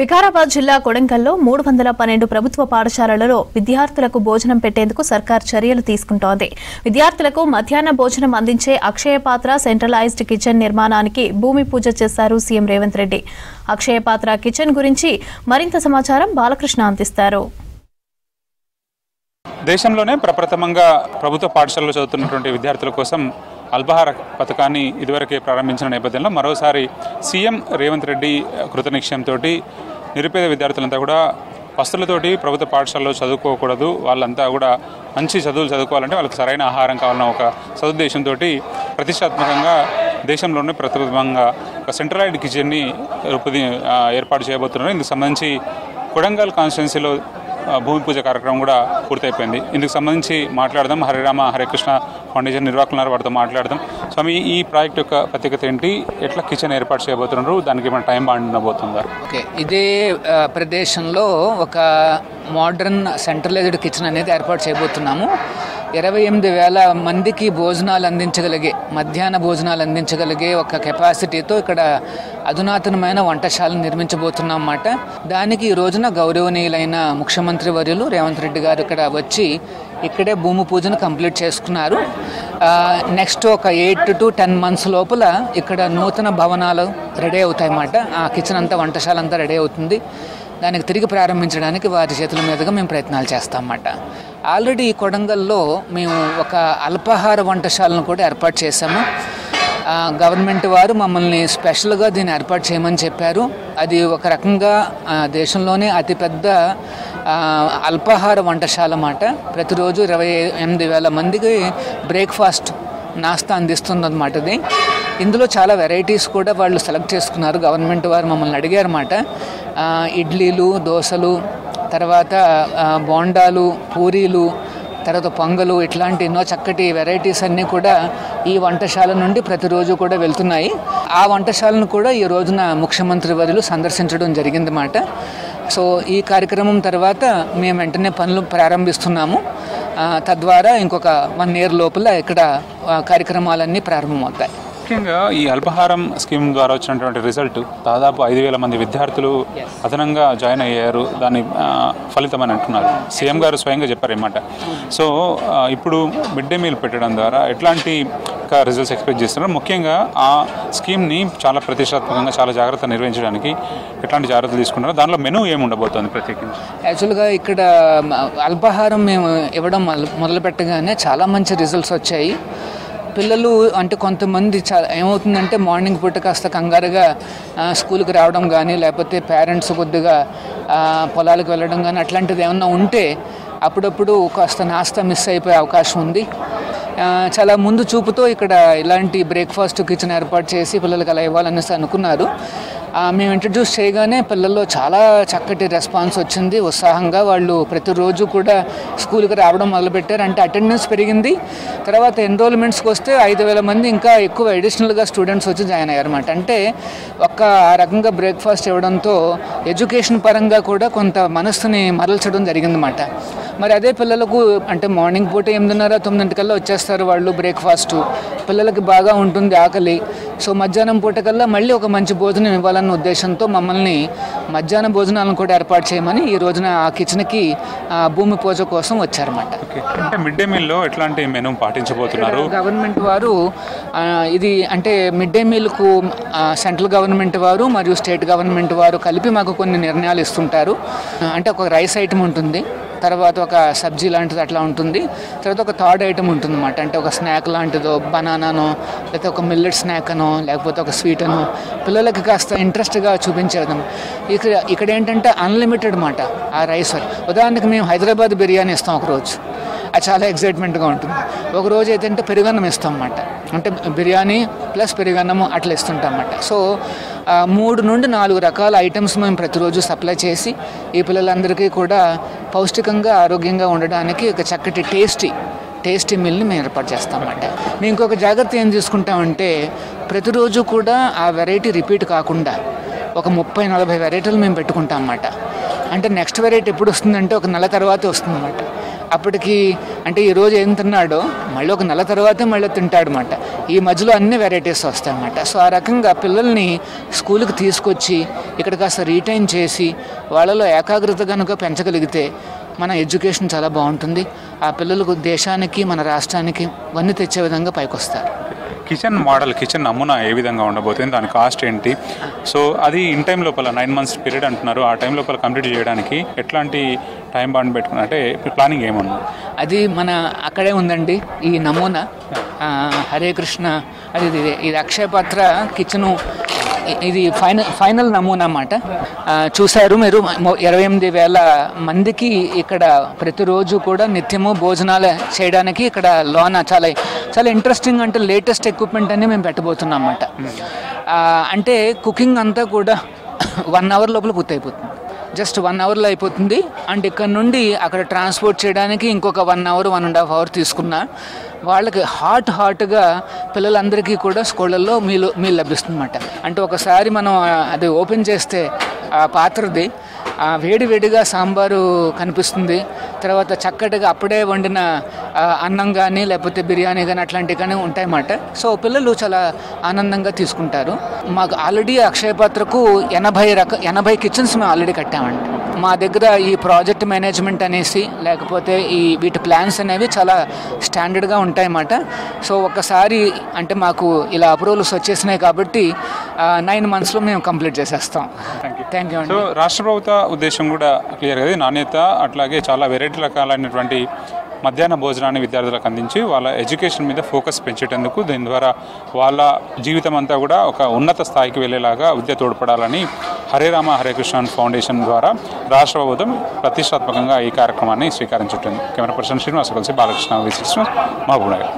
వికారాబాద్ జిల్లా కొడంగల్లో 312 ప్రభుత్వ పాఠశాలలలో విద్యార్థులకు భోజనం పెట్టేందుకు సర్కార్ చర్యలు తీసుకుంటోంది. విద్యార్థులకు మధ్యాహ్న భోజనం అందించే అక్షయ పాత్ర సెంట్రలైజ్డ్ కిచెన్ నిర్మాణానికి భూమి పూజ చేశారు సీఎం రేవంత్ రెడ్డి. అక్షయ పాత్ర కిచెన్ గురించి మరింత సమాచారం బాలకృష్ణ అందిస్తారు. దేశంలోనే ప్రప్రథమంగా ప్రభుత్వ పాఠశాలలో చదువుతున్నటువంటి విద్యార్థుల కోసం అల్పాహార పథకాన్ని ఇదివరకే ప్రారంభించిన నేపథ్యంలో మరోసారి సీఎం రేవంత్ రెడ్డి కృతనిశ్చయంతో నిరుపేద విద్యార్థులంతా కూడా వస్తువులతోటి ప్రభుత్వ పాఠశాలలో చదువుకోకూడదు, వాళ్ళంతా కూడా మంచి చదువులు చదువుకోవాలంటే వాళ్ళకి సరైన ఆహారం కావాలన్న ఒక సదుద్దేశంతో ప్రతిష్టాత్మకంగా దేశంలోనే ప్రప్రథమంగా ఒక సెంట్రలైజ్డ్ కిచెన్ని ఏర్పాటు చేయబోతున్నారు. ఇందుకు సంబంధించి కొడంగల్ కాన్స్టిట్యున్సీలో భూమి పూజ కార్యక్రమం కూడా పూర్తయిపోయింది. ఇందుకు సంబంధించి మాట్లాడదాం. హరిరామ హరికృష్ణ ఫౌండేషన్ నిర్వాహకులు వారితో మాట్లాడదాం. స్వామి, ఈ ప్రాజెక్ట్ యొక్క ప్రత్యేకత ఏంటి? ఎట్లా కిచెన్ ఏర్పాటు చేయబోతున్నారు? దానికి ఏమైనా టైం బాగుండబోతుందా? ఓకే, ఇదే ప్రదేశంలో ఒక మోడర్న్ సెంట్రలైజ్డ్ కిచెన్ అనేది ఏర్పాటు చేయబోతున్నాము. 28,000 మందికి భోజనాలు అందించగలిగే, మధ్యాహ్న భోజనాలు అందించగలిగే ఒక కెపాసిటీతో ఇక్కడ అధునాతనమైన వంటశాలను నిర్మించబోతున్నాం అన్నమాట. దానికి ఈ రోజున గౌరవనీయులైన ముఖ్యమంత్రి వర్యులు రేవంత్ రెడ్డి గారు ఇక్కడ వచ్చి ఇక్కడే భూమి పూజను కంప్లీట్ చేసుకున్నారు. నెక్స్ట్ ఒక 8 to 10 months లోపల ఇక్కడ నూతన భవనాలు రెడీ అవుతాయి అన్నమాట. ఆ కిచెన్ అంతా, వంటశాల అంతా రెడీ అవుతుంది. దానికి తిరిగి ప్రారంభించడానికి వారి చేతుల మీదుగా మేము ప్రయత్నాలు చేస్తామన్నమాట. ఆల్రెడీ ఈ కొడంగల్లో మేము ఒక అల్పాహార వంటశాలను కూడా ఏర్పాటు చేశాము. గవర్నమెంట్ వారు మమ్మల్ని స్పెషల్గా దీన్ని ఏర్పాటు చేయమని చెప్పారు. అది ఒక రకంగా దేశంలోనే అతిపెద్ద అల్పాహార వంటశాల అన్నమాట. ప్రతిరోజు 28,000 మందికి బ్రేక్ఫాస్ట్, నాస్తా అందిస్తుందన్నమాట. ఇది ఇందులో చాలా వెరైటీస్ కూడా వాళ్ళు సెలెక్ట్ చేసుకున్నారు. గవర్నమెంట్ వారు మమ్మల్ని అడిగారు అన్నమాట. ఇడ్లీలు, దోశలు, తర్వాత బోండాలు, పూరీలు, తర్వాత పొంగలు, ఇట్లాంటి ఎన్నో చక్కటి వెరైటీస్ అన్నీ కూడా ఈ వంటశాల నుండి ప్రతిరోజు కూడా వెళ్తున్నాయి. ఆ వంటశాలను కూడా ఈ రోజున ముఖ్యమంత్రి వర్యులు సందర్శించడం జరిగిందన్నమాట. సో ఈ కార్యక్రమం తర్వాత మేము వెంటనే పనులు ప్రారంభిస్తున్నాము. తద్వారా ఇంకొక 1 year లోపల ఇక్కడ కార్యక్రమాలన్నీ ప్రారంభమవుతాయి. ముఖ్యంగా ఈ అల్పాహారం స్కీమ్ ద్వారా వచ్చినటువంటి రిజల్ట్ దాదాపు 5,000 మంది విద్యార్థులు అదనంగా జాయిన్ అయ్యారు. దాని ఫలితమని అంటున్నారు. సీఎం గారు స్వయంగా చెప్పారన్నమాట. సో ఇప్పుడు మిడ్ డే మీల్ పెట్టడం ద్వారా ఎట్లాంటి రిజల్ట్స్ ఎక్స్పెక్ట్ చేస్తున్నారు? ముఖ్యంగా ఆ స్కీమ్ని చాలా ప్రతిష్టాత్మకంగా, చాలా జాగ్రత్తగా నిర్వహించడానికి ఎట్లాంటి జాగ్రత్తలు తీసుకుంటారు? దానిలో మెనూ ఏముండబోతుంది ప్రత్యేకించి? యాక్చువల్గా ఇక్కడ అల్పాహారం మేము ఇవ్వడం మొదలు పెట్టగానే చాలా మంచి రిజల్ట్స్ వచ్చాయి. పిల్లలు అంటే కొంతమంది ఏమవుతుందంటే మార్నింగ్ పూట కాస్త కంగారుగా స్కూల్కి రావడం కానీ, లేకపోతే పేరెంట్స్ కొద్దిగా పొలాలకు వెళ్ళడం కానీ అట్లాంటిది ఏమన్నా ఉంటే అప్పుడప్పుడు కాస్త నాస్తా మిస్ అయిపోయే అవకాశం ఉంది. చాలా ముందు చూపుతో ఇక్కడ ఇలాంటి బ్రేక్ఫాస్ట్ కిచెన్ ఏర్పాటు చేసి పిల్లలకి అలా ఇవ్వాలనేసి అనుకున్నారు. మేము ఇంట్రడ్యూస్ చేయగానే పిల్లల్లో చాలా చక్కటి రెస్పాన్స్ వచ్చింది. ఉత్సాహంగా వాళ్ళు ప్రతిరోజు కూడా స్కూల్కి రావడం మొదలుపెట్టారు. అంటే అటెండెన్స్ పెరిగింది. తర్వాత ఎన్రోల్మెంట్స్కి వస్తే 5,000 మంది ఇంకా ఎక్కువ అడిషనల్గా స్టూడెంట్స్ వచ్చి జాయిన్ అయ్యారు అన్నమాట. అంటే ఆ రకంగా బ్రేక్ఫాస్ట్ ఇవ్వడంతో ఎడ్యుకేషన్ పరంగా కూడా కొంత మనస్సుని మరల్చడం జరిగిందన్నమాట. మరి అదే పిల్లలకు అంటే మార్నింగ్ పూట 8:30-9 వచ్చేస్తారు వాళ్ళు. బ్రేక్ఫాస్టు పిల్లలకి బాగా ఉంటుంది, ఆకలి. సో మధ్యాహ్నం పూట కల్లా మళ్ళీ ఒక మంచి భోజనం ఇవ్వాలన్న ఉద్దేశంతో మమ్మల్ని మధ్యాహ్న భోజనాలను కూడా ఏర్పాటు చేయమని ఈ రోజున ఆ కిచెన్కి భూమి పూజ కోసం వచ్చారన్నమాట. అంటే మిడ్ డే మీల్లో ఎట్లాంటి మెనూ పాటించబోతున్నారు? గవర్నమెంట్ వారు ఇది అంటే మిడ్ డే మీల్కు సెంట్రల్ గవర్నమెంట్ వారు మరియు స్టేట్ గవర్నమెంట్ వారు కలిపి మాకు కొన్ని నిర్ణయాలు ఇస్తుంటారు. అంటే ఒక రైస్ ఐటమ్ ఉంటుంది, తర్వాత ఒక సబ్జీ లాంటిది అట్లా ఉంటుంది, తర్వాత ఒక థర్డ్ ఐటమ్ ఉంటుంది అన్నమాట. అంటే ఒక స్నాక్ లాంటిదో, బనానానో, లేకపోతే ఒక మిల్లెట్ స్నాక్ అనో, లేకపోతే ఒక స్వీట్ అనో పిల్లలకి కాస్త ఇంట్రెస్ట్గా చూపించేద్దాం. ఇక్కడ ఏంటంటే అన్లిమిటెడ్ మాట ఆ రైస్. ఉదాహరణకి మేము హైదరాబాద్ బిర్యానీ ఇస్తాం ఒకరోజు, అది చాలా ఎక్సైట్మెంట్గా ఉంటుంది. ఒకరోజు అయితే పెరుగన్నం ఇస్తాం అన్నమాట. అంటే బిర్యానీ ప్లస్ పెరుగన్నము అట్లా ఇస్తుంటాం అన్నమాట. సో 3 నుండి 4 రకాల ఐటమ్స్ మేము ప్రతిరోజు సప్లై చేసి ఈ పిల్లలందరికీ కూడా పౌష్టికంగా, ఆరోగ్యంగా ఉండడానికి ఒక చక్కటి టేస్టీ మీల్ని మేము ఏర్పాటు చేస్తామన్నమాట. మేము ఇంకొక జాగ్రత్త ఏం తీసుకుంటామంటే ప్రతిరోజు కూడా ఆ వెరైటీ రిపీట్ కాకుండా ఒక 30-40 వెరైటీలు మేము పెట్టుకుంటాం అన్నమాట. అంటే నెక్స్ట్ వెరైటీ ఎప్పుడు వస్తుందంటే ఒక నెల తర్వాతే వస్తుందన్నమాట. అప్పటికి అంటే ఈరోజు ఏం తిన్నాడో మళ్ళీ ఒక నెల తర్వాతే మళ్ళీ తింటాడు అన్నమాట. ఈ మధ్యలో అన్ని వెరైటీస్ వస్తాయన్నమాట. సో ఆ రకంగా పిల్లల్ని స్కూల్కి తీసుకొచ్చి ఇక్కడ కాస్త రీటైన్ చేసి వాళ్ళలో ఏకాగ్రత కనుక పెంచగలిగితే మన ఎడ్యుకేషన్ చాలా బాగుంటుంది. ఆ పిల్లలకు దేశానికి మన రాష్ట్రానికి వన్నీ తెచ్చే విధంగా పైకి వస్తారు. కిచెన్ మోడల్, కిచెన్ నమూనా ఏ విధంగా ఉండబోతుంది, దాని కాస్ట్ ఏంటి? సో అది ఇన్ టైం లోపల 9 months పీరియడ్ అంటున్నారు. ఆ టైం లోపల కంప్లీట్ చేయడానికి ఎట్లాంటి టైం బాండ్ పెట్టుకున్నా అంటే ప్లానింగ్ ఏమన్నా? అది మన అక్కడే ఉందండి ఈ నమూనా. హరే కృష్ణ అది ఇది అక్షయపాత్ర కిచెను. ఇది ఫైనల్ నమూనా అన్నమాట. చూశారు మీరు 28,000 మందికి ఇక్కడ ప్రతిరోజు కూడా నిత్యము భోజనాలు చేయడానికి ఇక్కడ లోన చాలా చాలా ఇంట్రెస్టింగ్ అంటే లేటెస్ట్ ఎక్విప్మెంట్ అన్ని మేము పెట్టబోతున్నాం అన్నమాట. అంటే కుకింగ్ అంతా కూడా 1 hour లోపల పూర్తయిపోతుంది. జస్ట్ 1 hourలో అయిపోతుంది. అండ్ ఇక్కడ నుండి అక్కడ ట్రాన్స్పోర్ట్ చేయడానికి ఇంకొక 1 hour 1.5 hours తీసుకున్నా వాళ్ళకి హాట్గా పిల్లలందరికీ కూడా స్కూళ్ళల్లో మీలు లభిస్తుందన్నమాట. అంటే ఒకసారి మనం అది ఓపెన్ చేస్తే ఆ పాత్రది వేడివేడిగా సాంబారు కనిపిస్తుంది. తర్వాత చక్కటిగా అప్పుడే వండిన అన్నం కానీ లేకపోతే బిర్యానీ కానీ అట్లాంటివి కానీ ఉంటాయన్నమాట. సో పిల్లలు చాలా ఆనందంగా తీసుకుంటారు. మాకు ఆల్రెడీ అక్షయపాత్రకు 80 కిచెన్స్ మేము ఆల్రెడీ కట్టామండి. మా దగ్గర ఈ ప్రాజెక్ట్ మేనేజ్మెంట్ అనేసి లేకపోతే వీటి ప్లాన్స్ అనేవి చాలా స్టాండర్డ్గా ఉంటాయన్నమాట. సో ఒక్కసారి అంటే మాకు ఇలా అప్రూవల్స్ వచ్చేసినాయి కాబట్టి 9 monthsలో మేము కంప్లీట్ చేసేస్తాం. థ్యాంక్ యూ అండి. సో రాష్ట్ర ప్రభుత్వ ఉద్దేశం కూడా క్లియర్ కదా, నాణ్యత అట్లాగే చాలా వెరైటీ రకాలైనటువంటి మధ్యాహ్న భోజనాన్ని విద్యార్థులకు అందించి వాళ్ళ ఎడ్యుకేషన్ మీద ఫోకస్ పెంచేటందుకు, దీని ద్వారా వాళ్ళ జీవితం అంతా కూడా ఒక ఉన్నత స్థాయికి వెళ్ళేలాగా విద్య తోడ్పడాలని హరే రామ హరే కృష్ణ ఫౌండేషన్ ద్వారా రాష్ట్ర ప్రభుత్వం ప్రతిష్టాత్మకంగా ఈ కార్యక్రమాన్ని శ్రీకారం చుట్టింది. కెమెరా పర్సన్ శ్రీనివాస్ కలిసి బాలకృష్ణ, మహబూబ్ నగర్.